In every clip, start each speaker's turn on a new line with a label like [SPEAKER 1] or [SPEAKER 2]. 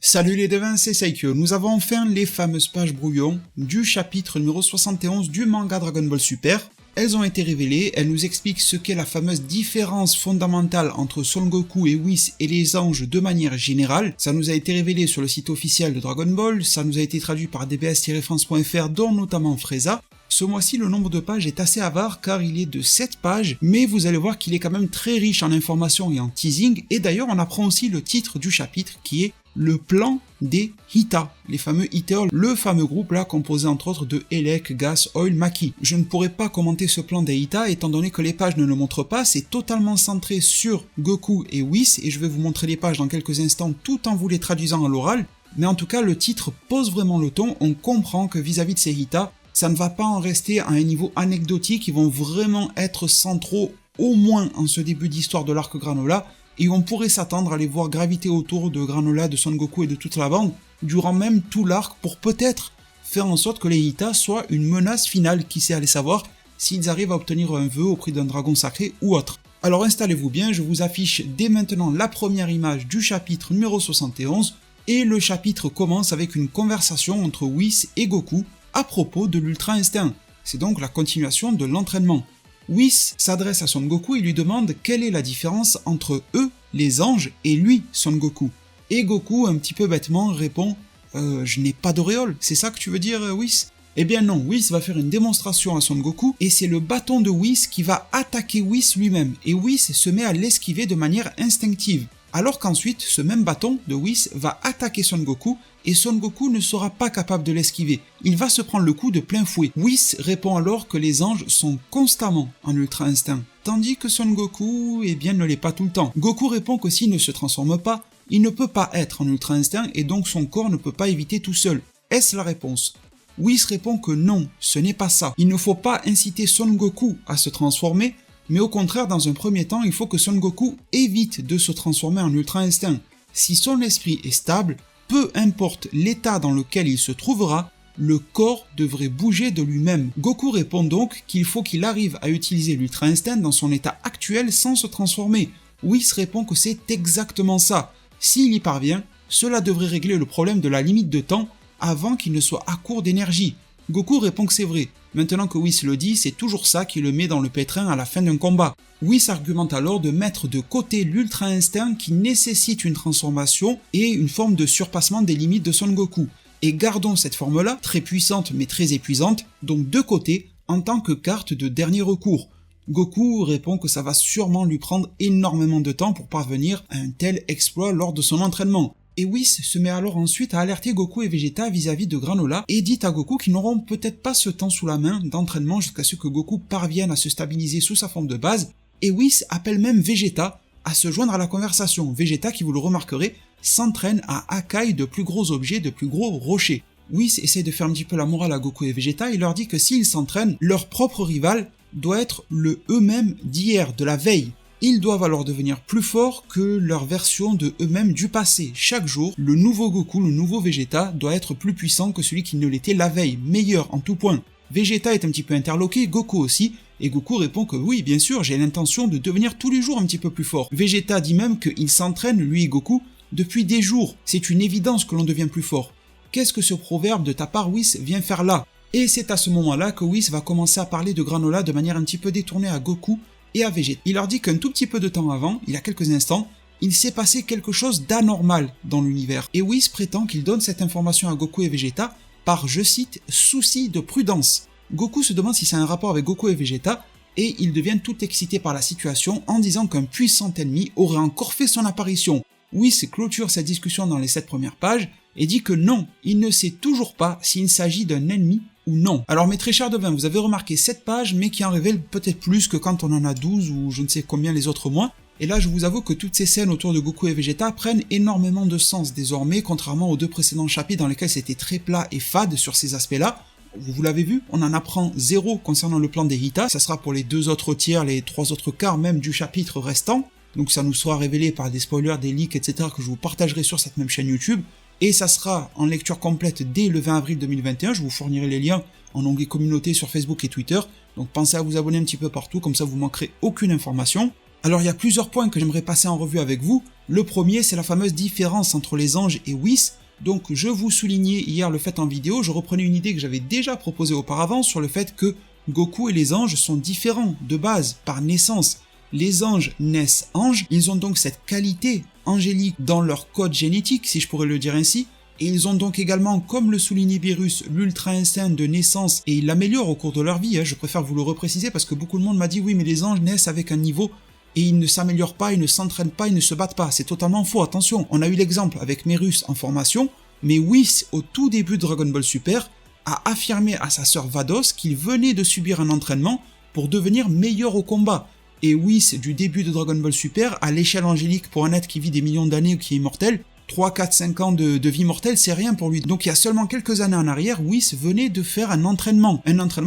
[SPEAKER 1] Salut les devins, c'est Saikyo. Nous avons enfin les fameuses pages brouillon du chapitre numéro 71 du manga Dragon Ball Super. Elles ont été révélées, elles nous expliquent ce qu'est la fameuse différence fondamentale entre Son Goku et Whis et les anges de manière générale. Ça nous a été révélé sur le site officiel de Dragon Ball, ça nous a été traduit par dbs-france.fr dont notamment Freza. Ce mois-ci, le nombre de pages est assez avare car il est de 7 pages, mais vous allez voir qu'il est quand même très riche en informations et en teasing, et d'ailleurs on apprend aussi le titre du chapitre qui est le plan des Hita, les fameux Hita, le fameux groupe là composé entre autres de Elec, Gas, Oil, Maki. Je ne pourrais pas commenter ce plan des Hita étant donné que les pages ne le montrent pas, c'est totalement centré sur Goku et Whis et je vais vous montrer les pages dans quelques instants tout en vous les traduisant à l'oral, mais en tout cas le titre pose vraiment le ton, on comprend que vis-à-vis de ces Hita, ça ne va pas en rester à un niveau anecdotique, ils vont vraiment être centraux au moins en ce début d'histoire de l'arc Granola, et on pourrait s'attendre à les voir graviter autour de Granola, de Son Goku et de toute la bande, durant même tout l'arc pour peut-être faire en sorte que les Hita soient une menace finale, qui sait aller savoir s'ils arrivent à obtenir un vœu au prix d'un dragon sacré ou autre. Alors installez-vous bien, je vous affiche dès maintenant la première image du chapitre numéro 71, et le chapitre commence avec une conversation entre Whis et Goku à propos de l'Ultra Instinct. C'est donc la continuation de l'entraînement. Whis s'adresse à Son Goku et lui demande quelle est la différence entre eux, les anges, et lui, Son Goku. Et Goku, un petit peu bêtement, répond « je n'ai pas d'auréole, c'est ça que tu veux dire, Whis ?» Eh bien non, Whis va faire une démonstration à Son Goku, et c'est le bâton de Whis qui va attaquer Whis lui-même, et Whis se met à l'esquiver de manière instinctive. Alors qu'ensuite, ce même bâton de Whis va attaquer Son Goku, et Son Goku ne sera pas capable de l'esquiver. Il va se prendre le coup de plein fouet. Whis répond alors que les anges sont constamment en Ultra Instinct, tandis que Son Goku, eh bien, ne l'est pas tout le temps. Goku répond que s'il ne se transforme pas, il ne peut pas être en Ultra Instinct et donc son corps ne peut pas éviter tout seul. Est-ce la réponse ? Whis répond que non, ce n'est pas ça. Il ne faut pas inciter Son Goku à se transformer, mais au contraire, dans un premier temps, il faut que Son Goku évite de se transformer en Ultra Instinct. Si son esprit est stable, peu importe l'état dans lequel il se trouvera, le corps devrait bouger de lui-même. Goku répond donc qu'il faut qu'il arrive à utiliser l'Ultra Instinct dans son état actuel sans se transformer. Whis répond que c'est exactement ça. S'il y parvient, cela devrait régler le problème de la limite de temps avant qu'il ne soit à court d'énergie. Goku répond que c'est vrai. Maintenant que Whis le dit, c'est toujours ça qui le met dans le pétrin à la fin d'un combat. Whis argumente alors de mettre de côté l'Ultra Instinct qui nécessite une transformation et une forme de surpassement des limites de Son Goku. Et gardons cette forme-là, très puissante mais très épuisante, donc de côté, en tant que carte de dernier recours. Goku répond que ça va sûrement lui prendre énormément de temps pour parvenir à un tel exploit lors de son entraînement. Et Whis se met alors ensuite à alerter Goku et Vegeta vis-à-vis de Granola et dit à Goku qu'ils n'auront peut-être pas ce temps sous la main d'entraînement jusqu'à ce que Goku parvienne à se stabiliser sous sa forme de base, et Whis appelle même Vegeta à se joindre à la conversation. Vegeta, qui vous le remarquerez, s'entraîne à accailler de plus gros objets, de plus gros rochers. Whis essaie de faire un petit peu la morale à Goku et Vegeta et leur dit que s'ils s'entraînent, leur propre rival doit être le eux-mêmes d'hier, de la veille. Ils doivent alors devenir plus forts que leur version de eux-mêmes du passé. Chaque jour, le nouveau Goku, le nouveau Vegeta, doit être plus puissant que celui qui ne l'était la veille, meilleur en tout point. Vegeta est un petit peu interloqué, Goku aussi, et Goku répond que oui, bien sûr, j'ai l'intention de devenir tous les jours un petit peu plus fort. Vegeta dit même qu'il s'entraîne, lui et Goku, depuis des jours. C'est une évidence que l'on devient plus fort. Qu'est-ce que ce proverbe de ta part, Whis, vient faire là ? Et c'est à ce moment-là que Whis va commencer à parler de Granola de manière un petit peu détournée à Goku et à Vegeta. Il leur dit qu'un tout petit peu de temps avant, il y a quelques instants, il s'est passé quelque chose d'anormal dans l'univers. Et Whis prétend qu'il donne cette information à Goku et Vegeta par, je cite, souci de prudence. Goku se demande si c'est un rapport avec Goku et Vegeta, et il devient tout excité par la situation en disant qu'un puissant ennemi aurait encore fait son apparition. Whis clôture cette discussion dans les 7 premières pages et dit que non, il ne sait toujours pas s'il s'agit d'un ennemi ou non. Alors mes très chers devins, vous avez remarqué 7 pages mais qui en révèlent peut-être plus que quand on en a 12 ou je ne sais combien les autres mois. Et là je vous avoue que toutes ces scènes autour de Goku et Vegeta prennent énormément de sens désormais, contrairement aux 2 précédents chapitres dans lesquels c'était très plat et fade sur ces aspects-là. Vous l'avez vu, on en apprend 0 concernant le plan des Hita, ça sera pour les 2 autres tiers, les 3 autres quarts même du chapitre restant. Donc ça nous sera révélé par des spoilers, des leaks, etc. que je vous partagerai sur cette même chaîne YouTube. Et ça sera en lecture complète dès le 20 avril 2021, je vous fournirai les liens en onglet communauté sur Facebook et Twitter, donc pensez à vous abonner un petit peu partout, comme ça vous manquerez aucune information. Alors il y a plusieurs points que j'aimerais passer en revue avec vous. Le premier, c'est la fameuse différence entre les anges et Whis. Donc je vous soulignais hier le fait en vidéo, je reprenais une idée que j'avais déjà proposée auparavant sur le fait que Goku et les anges sont différents de base, par naissance. Les anges naissent anges, ils ont donc cette qualité angélique dans leur code génétique, si je pourrais le dire ainsi, et ils ont donc également, comme le soulignait Beerus, l'ultra instinct de naissance, et ils l'améliorent au cours de leur vie, je préfère vous le repréciser parce que beaucoup de monde m'a dit oui mais les anges naissent avec un niveau et ils ne s'améliorent pas, ils ne s'entraînent pas, ils ne se battent pas. C'est totalement faux, attention. On a eu l'exemple avec Merus en formation, mais Whis, au tout début de Dragon Ball Super, a affirmé à sa sœur Vados qu'il venait de subir un entraînement pour devenir meilleur au combat. Et Whis, du début de Dragon Ball Super, à l'échelle angélique pour un être qui vit des millions d'années ou qui est immortel, 3, 4, 5 ans de vie mortelle, c'est rien pour lui. Donc il y a seulement quelques années en arrière, Whis venait de faire un entraînement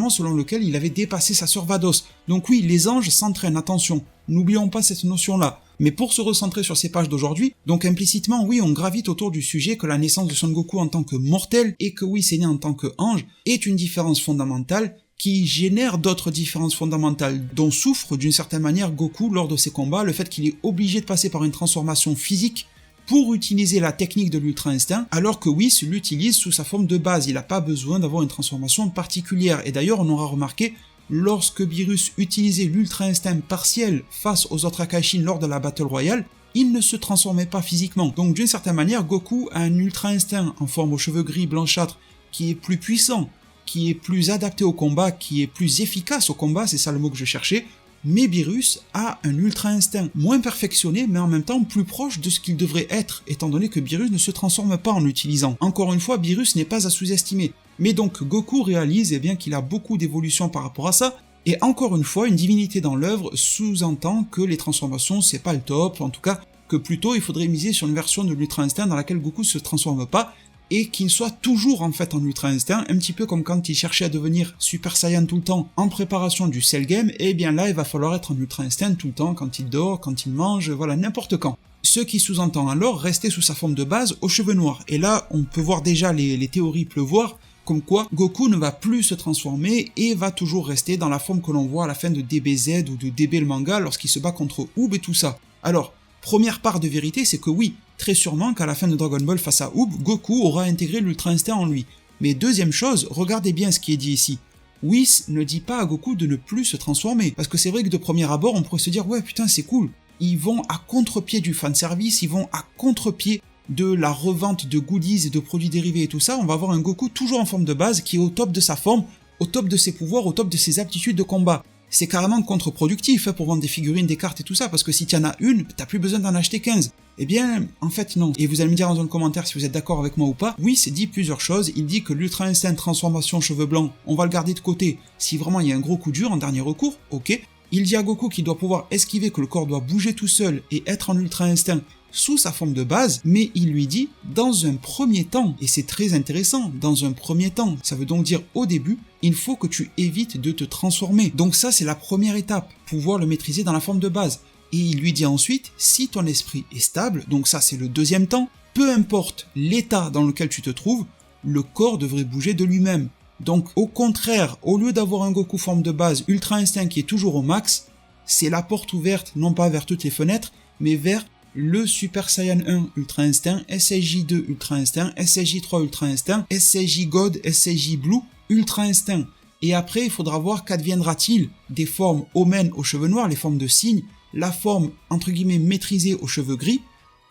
[SPEAKER 1] selon lequel il avait dépassé sa sœur Vados. Donc oui, les anges s'entraînent, attention, n'oublions pas cette notion-là. Mais pour se recentrer sur ces pages d'aujourd'hui, donc implicitement, oui, on gravite autour du sujet que la naissance de Son Goku en tant que mortel et que Whis est né en tant que ange est une différence fondamentale qui génère d'autres différences fondamentales dont souffre d'une certaine manière Goku lors de ses combats, le fait qu'il est obligé de passer par une transformation physique pour utiliser la technique de l'ultra instinct, alors que Whis l'utilise sous sa forme de base, il n'a pas besoin d'avoir une transformation particulière. Et d'ailleurs, on aura remarqué, lorsque Beerus utilisait l'ultra instinct partiel face aux autres Akaishin lors de la Battle Royale, il ne se transformait pas physiquement. Donc d'une certaine manière, Goku a un ultra instinct en forme aux cheveux gris blanchâtres qui est plus puissant, qui est plus adapté au combat, qui est plus efficace au combat, c'est ça le mot que je cherchais, mais Beerus a un ultra instinct moins perfectionné mais en même temps plus proche de ce qu'il devrait être, étant donné que Beerus ne se transforme pas en l'utilisant. Encore une fois, Beerus n'est pas à sous-estimer. Mais donc Goku réalise bien qu'il a beaucoup d'évolution par rapport à ça, et encore une fois, une divinité dans l'œuvre sous-entend que les transformations c'est pas le top, en tout cas que plutôt il faudrait miser sur une version de l'ultra instinct dans laquelle Goku se transforme pas, et qu'il soit toujours en fait en ultra instinct, un petit peu comme quand il cherchait à devenir Super Saiyan tout le temps en préparation du Cell Game, et bien là il va falloir être en ultra instinct tout le temps, quand il dort, quand il mange, voilà, n'importe quand. Ce qui sous-entend alors rester sous sa forme de base aux cheveux noirs, et là on peut voir déjà les théories pleuvoir, comme quoi Goku ne va plus se transformer et va toujours rester dans la forme que l'on voit à la fin de DBZ ou de DB le manga lorsqu'il se bat contre Oob et tout ça. Alors, première part de vérité, c'est que oui, très sûrement qu'à la fin de Dragon Ball face à Oob, Goku aura intégré l'ultra instinct en lui. Mais deuxième chose, regardez bien ce qui est dit ici. Whis ne dit pas à Goku de ne plus se transformer, parce que c'est vrai que de premier abord on pourrait se dire ouais putain c'est cool, ils vont à contre-pied du fanservice, ils vont à contre-pied de la revente de goodies et de produits dérivés et tout ça, on va avoir un Goku toujours en forme de base qui est au top de sa forme, au top de ses pouvoirs, au top de ses aptitudes de combat. C'est carrément contre-productif pour vendre des figurines, des cartes et tout ça, parce que si tu en as une, t'as plus besoin d'en acheter 15. Eh bien, en fait non. Et vous allez me dire dans un commentaire si vous êtes d'accord avec moi ou pas. Oui, c'est dit plusieurs choses. Il dit que l'ultra instinct transformation cheveux blancs, on va le garder de côté si vraiment il y a un gros coup dur en dernier recours, ok. Il dit à Goku qu'il doit pouvoir esquiver, que le corps doit bouger tout seul et être en ultra instinct sous sa forme de base, mais il lui dit dans un premier temps, et c'est très intéressant, dans un premier temps, ça veut donc dire au début, il faut que tu évites de te transformer. Donc ça c'est la première étape, pouvoir le maîtriser dans la forme de base. Et il lui dit ensuite, si ton esprit est stable, donc ça c'est le deuxième temps, peu importe l'état dans lequel tu te trouves, le corps devrait bouger de lui-même. Donc au contraire, au lieu d'avoir un Goku forme de base Ultra Instinct qui est toujours au max, c'est la porte ouverte, non pas vers toutes les fenêtres, mais vers le Super Saiyan 1 Ultra Instinct, SSJ 2 Ultra Instinct, SSJ 3 Ultra Instinct, SSJ God, SSJ Blue Ultra Instinct. Et après, il faudra voir qu'adviendra-t-il des formes Omen aux cheveux noirs, les formes de cygne, la forme entre guillemets maîtrisée aux cheveux gris.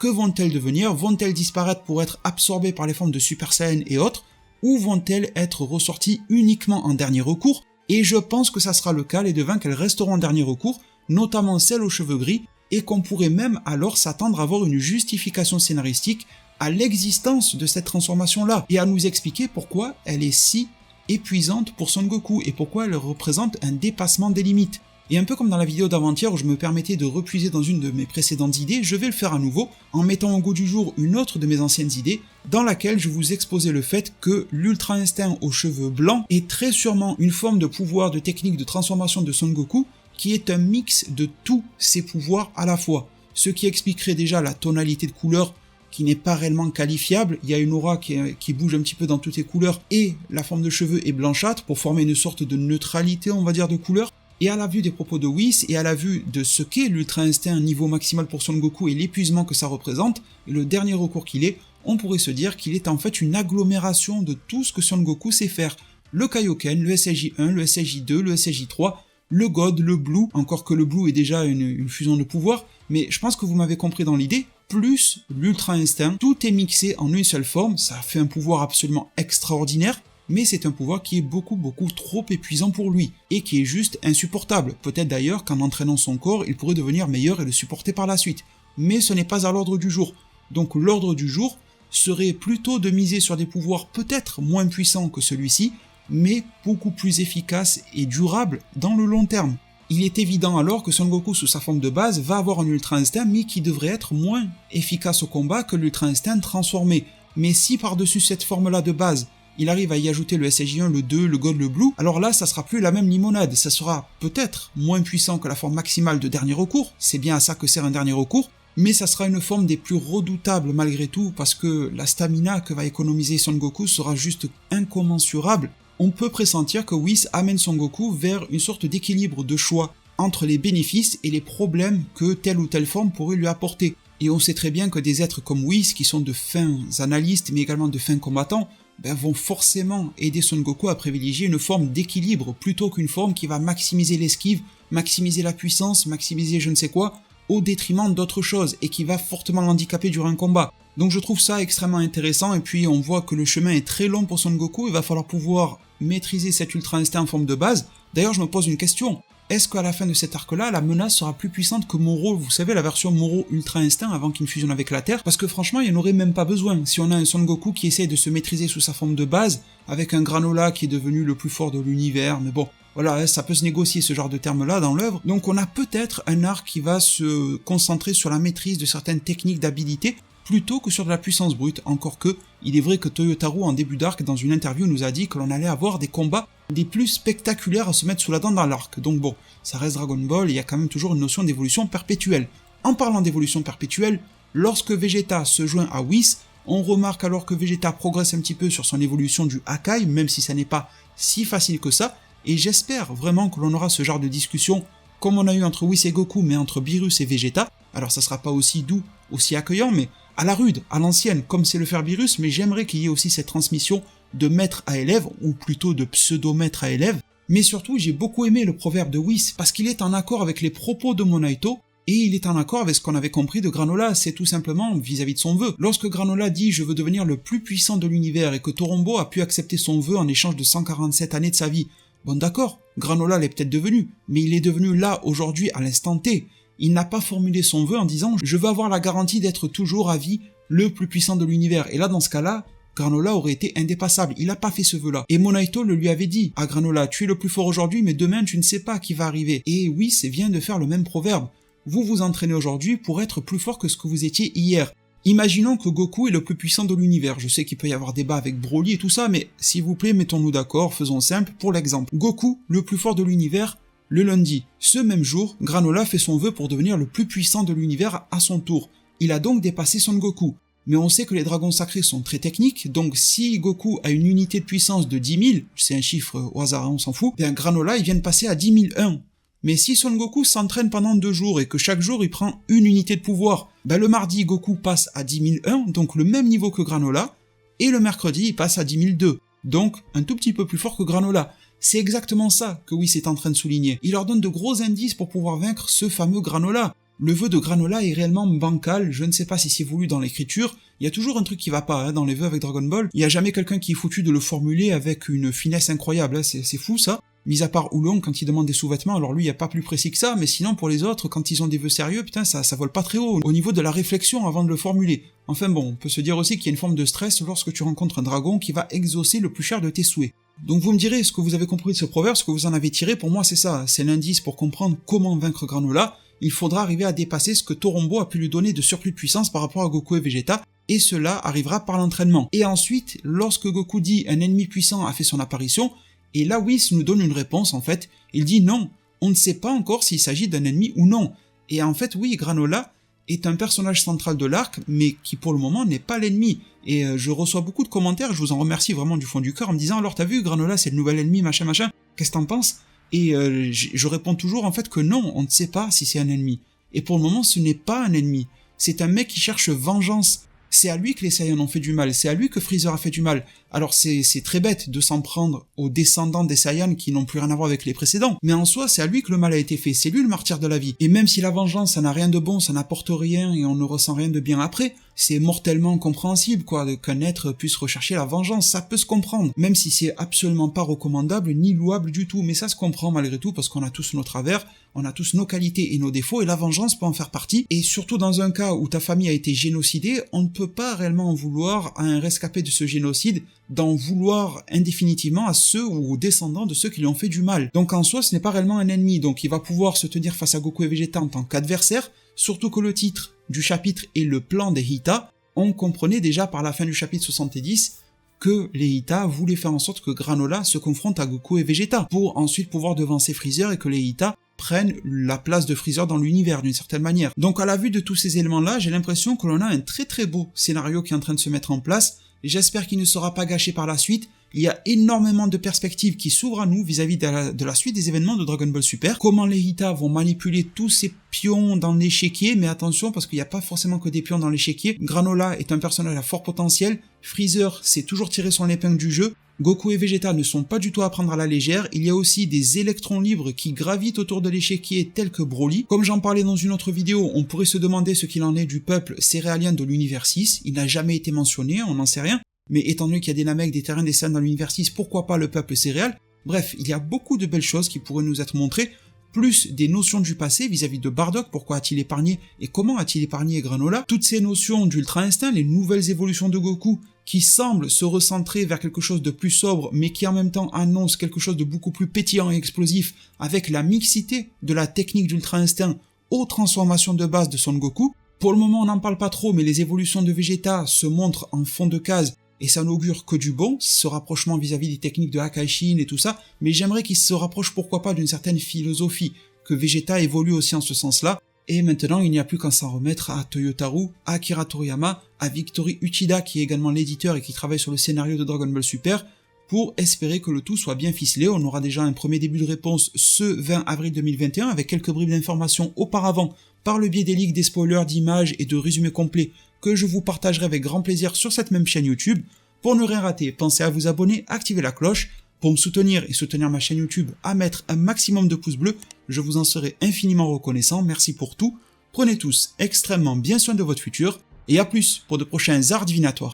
[SPEAKER 1] Que vont-elles devenir? Vont-elles disparaître pour être absorbées par les formes de Super Saiyan et autres? Ou vont-elles être ressorties uniquement en dernier recours? Et je pense que ça sera le cas, les devins, qu'elles resteront en dernier recours, notamment celles aux cheveux gris, et qu'on pourrait même alors s'attendre à avoir une justification scénaristique à l'existence de cette transformation-là, et à nous expliquer pourquoi elle est si épuisante pour Son Goku, et pourquoi elle représente un dépassement des limites. Et un peu comme dans la vidéo d'avant-hier où je me permettais de repuiser dans une de mes précédentes idées, je vais le faire à nouveau, en mettant au goût du jour une autre de mes anciennes idées, dans laquelle je vous exposais le fait que l'Ultra Instinct aux cheveux blancs est très sûrement une forme de pouvoir, de technique de transformation de Son Goku, qui est un mix de tous ses pouvoirs à la fois. Ce qui expliquerait déjà la tonalité de couleur qui n'est pas réellement qualifiable, il y a une aura qui bouge un petit peu dans toutes les couleurs, et la forme de cheveux est blanchâtre pour former une sorte de neutralité, on va dire, de couleur. Et à la vue des propos de Whis et à la vue de ce qu'est l'Ultra Instinct niveau maximal pour Son Goku et l'épuisement que ça représente, et le dernier recours qu'il est, on pourrait se dire qu'il est en fait une agglomération de tout ce que Son Goku sait faire. Le Kaioken, le SSJ1, le SSJ2, le SSJ3, le God, le Blue, encore que le Blue est déjà une fusion de pouvoir, mais je pense que vous m'avez compris dans l'idée, plus l'Ultra Instinct, tout est mixé en une seule forme, ça fait un pouvoir absolument extraordinaire, mais c'est un pouvoir qui est beaucoup trop épuisant pour lui, et qui est juste insupportable. Peut-être d'ailleurs qu'en entraînant son corps, il pourrait devenir meilleur et le supporter par la suite. Mais ce n'est pas à l'ordre du jour. Donc l'ordre du jour serait plutôt de miser sur des pouvoirs peut-être moins puissants que celui-ci, mais beaucoup plus efficaces et durables dans le long terme. Il est évident alors que Son Goku sous sa forme de base va avoir un Ultra Instinct, mais qui devrait être moins efficace au combat que l'Ultra Instinct transformé. Mais si par-dessus cette forme-là de base, il arrive à y ajouter le SSJ1, le 2, le God, le Blue, alors là, ça sera plus la même limonade, ça sera peut-être moins puissant que la forme maximale de dernier recours, c'est bien à ça que sert un dernier recours, mais ça sera une forme des plus redoutables malgré tout, parce que la stamina que va économiser Son Goku sera juste incommensurable. On peut pressentir que Whis amène Son Goku vers une sorte d'équilibre de choix entre les bénéfices et les problèmes que telle ou telle forme pourrait lui apporter. Et on sait très bien que des êtres comme Whis, qui sont de fins analystes mais également de fins combattants, vont forcément aider Son Goku à privilégier une forme d'équilibre plutôt qu'une forme qui va maximiser l'esquive, maximiser la puissance, maximiser je ne sais quoi, au détriment d'autres choses et qui va fortement l'handicaper durant un combat. Donc je trouve ça extrêmement intéressant et puis on voit que le chemin est très long pour Son Goku, il va falloir pouvoir maîtriser cet Ultra Instinct en forme de base. D'ailleurs je me pose une question, est-ce qu'à la fin de cet arc-là, la menace sera plus puissante que Moro, vous savez la version Moro Ultra Instinct avant qu'il ne fusionne avec la Terre? Parce que franchement il n'y en aurait même pas besoin, si on a un Son Goku qui essaie de se maîtriser sous sa forme de base, avec un Granola qui est devenu le plus fort de l'univers, mais bon, voilà, ça peut se négocier ce genre de termes-là dans l'œuvre, donc on a peut-être un arc qui va se concentrer sur la maîtrise de certaines techniques d'habilité, plutôt que sur de la puissance brute, encore que, il est vrai que Toyotaru en début d'arc dans une interview nous a dit que l'on allait avoir des combats des plus spectaculaires à se mettre sous la dent dans l'arc, donc bon, ça reste Dragon Ball, il y a quand même toujours une notion d'évolution perpétuelle. En parlant d'évolution perpétuelle, lorsque Vegeta se joint à Whis, on remarque alors que Vegeta progresse un petit peu sur son évolution du Hakai, même si ça n'est pas si facile que ça, et j'espère vraiment que l'on aura ce genre de discussion comme on a eu entre Whis et Goku, mais entre Beerus et Vegeta. Alors ça sera pas aussi doux, aussi accueillant, mais à la rude, à l'ancienne, comme c'est le faire Beerus, mais j'aimerais qu'il y ait aussi cette transmission de maître à élève, ou plutôt de pseudo-maître à élève. Mais surtout, j'ai beaucoup aimé le proverbe de Whis, parce qu'il est en accord avec les propos de Monaito, et il est en accord avec ce qu'on avait compris de Granola, c'est tout simplement vis-à-vis de son vœu. Lorsque Granola dit « je veux devenir le plus puissant de l'univers » et que Torombo a pu accepter son vœu en échange de 147 années de sa vie, bon d'accord, Granola l'est peut-être devenu, mais il est devenu là, aujourd'hui, à l'instant T. Il n'a pas formulé son vœu en disant « je veux avoir la garantie d'être toujours à vie le plus puissant de l'univers ». Et là, dans ce cas-là, Granola aurait été indépassable, il n'a pas fait ce vœu-là. Et Monaito le lui avait dit à Granola « tu es le plus fort aujourd'hui, mais demain tu ne sais pas qui va arriver ». Et Whis vient de faire le même proverbe. Vous vous entraînez aujourd'hui pour être plus fort que ce que vous étiez hier. Imaginons que Goku est le plus puissant de l'univers. Je sais qu'il peut y avoir débat avec Broly et tout ça, mais s'il vous plaît, mettons-nous d'accord, faisons simple pour l'exemple. Goku, le plus fort de l'univers, le lundi. Ce même jour, Granola fait son vœu pour devenir le plus puissant de l'univers à son tour. Il a donc dépassé Son Goku. Mais on sait que les dragons sacrés sont très techniques, donc si Goku a une unité de puissance de 10 000, c'est un chiffre au hasard, on s'en fout, bien Granola il vient de passer à 10 001. Mais si Son Goku s'entraîne pendant 2 jours et que chaque jour il prend une unité de pouvoir, ben le mardi Goku passe à 10 001, donc le même niveau que Granola, et le mercredi il passe à 10 002, donc un tout petit peu plus fort que Granola. C'est exactement ça que Whis est en train de souligner. Il leur donne de gros indices pour pouvoir vaincre ce fameux Granola. Le vœu de Granola est réellement bancal, je ne sais pas si c'est voulu dans l'écriture, il y a toujours un truc qui va pas dans les vœux avec Dragon Ball, il y a jamais quelqu'un qui est foutu de le formuler avec une finesse incroyable, c'est fou ça. Mis à part Oolong quand il demande des sous-vêtements, alors lui il n'y a pas plus précis que ça, mais sinon pour les autres, quand ils ont des vœux sérieux, putain ça vole pas très haut au niveau de la réflexion avant de le formuler. Enfin bon, on peut se dire aussi qu'il y a une forme de stress lorsque tu rencontres un dragon qui va exaucer le plus cher de tes souhaits. Donc vous me direz ce que vous avez compris de ce proverbe, ce que vous en avez tiré, pour moi c'est ça, c'est l'indice pour comprendre comment vaincre Granola. Il faudra arriver à dépasser ce que Torombo a pu lui donner de surplus de puissance par rapport à Goku et Vegeta, et cela arrivera par l'entraînement. Et ensuite, lorsque Goku dit « un ennemi puissant a fait son apparition », et là Whis nous donne une réponse en fait, il dit non, on ne sait pas encore s'il s'agit d'un ennemi ou non. Et en fait oui, Granola est un personnage central de l'arc, mais qui pour le moment n'est pas l'ennemi. Et je reçois beaucoup de commentaires, je vous en remercie vraiment du fond du cœur, en me disant « alors t'as vu, Granola c'est le nouvel ennemi, machin machin, qu'est-ce que t'en penses ?» Et je réponds toujours en fait que non, on ne sait pas si c'est un ennemi. Et pour le moment, ce n'est pas un ennemi. C'est un mec qui cherche vengeance. C'est à lui que les Saiyans ont fait du mal, c'est à lui que Freezer a fait du mal. Alors c'est très bête de s'en prendre aux descendants des Saiyans qui n'ont plus rien à voir avec les précédents, mais en soi c'est à lui que le mal a été fait, c'est lui le martyr de la vie. Et même si la vengeance ça n'a rien de bon, ça n'apporte rien et on ne ressent rien de bien après, c'est mortellement compréhensible qu'un être puisse rechercher la vengeance, ça peut se comprendre, même si c'est absolument pas recommandable ni louable du tout, mais ça se comprend malgré tout parce qu'on a tous nos travers, on a tous nos qualités et nos défauts et la vengeance peut en faire partie, et surtout dans un cas où ta famille a été génocidée, on ne peut pas réellement en vouloir à un rescapé de ce génocide d'en vouloir indéfinitivement à ceux ou aux descendants de ceux qui lui ont fait du mal. Donc en soi, ce n'est pas réellement un ennemi, donc il va pouvoir se tenir face à Goku et Vegeta en tant qu'adversaire, surtout que le titre du chapitre est le plan des Hita. On comprenait déjà par la fin du chapitre 70 que les Hita voulaient faire en sorte que Granola se confronte à Goku et Vegeta, pour ensuite pouvoir devancer Freezer et que les Hita prennent la place de Freezer dans l'univers d'une certaine manière. Donc à la vue de tous ces éléments-là, j'ai l'impression que l'on a un très très beau scénario qui est en train de se mettre en place. J'espère qu'il ne sera pas gâché par la suite. Il y a énormément de perspectives qui s'ouvrent à nous vis-à-vis de la suite des événements de Dragon Ball Super. Comment les Hita vont manipuler tous ces pions dans l'échiquier, mais attention parce qu'il n'y a pas forcément que des pions dans l'échiquier. Granola est un personnage à fort potentiel. Freezer s'est toujours tiré son épingle du jeu. Goku et Vegeta ne sont pas du tout à prendre à la légère, il y a aussi des électrons libres qui gravitent autour de l'échiquier tels que Broly. Comme j'en parlais dans une autre vidéo, on pourrait se demander ce qu'il en est du peuple céréalien de l'univers 6, il n'a jamais été mentionné, on n'en sait rien, mais étant donné qu'il y a des Namek, des Terriens, des Saiyans dans l'univers 6, pourquoi pas le peuple céréal? Bref, il y a beaucoup de belles choses qui pourraient nous être montrées, plus des notions du passé vis-à-vis de Bardock, pourquoi a-t-il épargné et comment a-t-il épargné Granola, toutes ces notions d'Ultra Instinct, les nouvelles évolutions de Goku, qui semblent se recentrer vers quelque chose de plus sobre, mais qui en même temps annonce quelque chose de beaucoup plus pétillant et explosif, avec la mixité de la technique d'Ultra Instinct aux transformations de base de Son Goku. Pour le moment on n'en parle pas trop, mais les évolutions de Vegeta se montrent en fond de case, et ça n'augure que du bon, ce rapprochement vis-à-vis des techniques de Hakaishin et tout ça, mais j'aimerais qu'il se rapproche pourquoi pas d'une certaine philosophie, que Vegeta évolue aussi en ce sens-là, et maintenant il n'y a plus qu'à s'en remettre à Toyotaru, à Akira Toriyama, à Victory Uchida qui est également l'éditeur et qui travaille sur le scénario de Dragon Ball Super, pour espérer que le tout soit bien ficelé. On aura déjà un premier début de réponse ce 20 avril 2021 avec quelques bribes d'informations auparavant par le biais des leaks, des spoilers, d'images et de résumés complets que je vous partagerai avec grand plaisir sur cette même chaîne YouTube. Pour ne rien rater, pensez à vous abonner, activer la cloche. Pour me soutenir et soutenir ma chaîne YouTube, à mettre un maximum de pouces bleus, je vous en serai infiniment reconnaissant, merci pour tout. Prenez tous extrêmement bien soin de votre futur, et à plus pour de prochains arts divinatoires.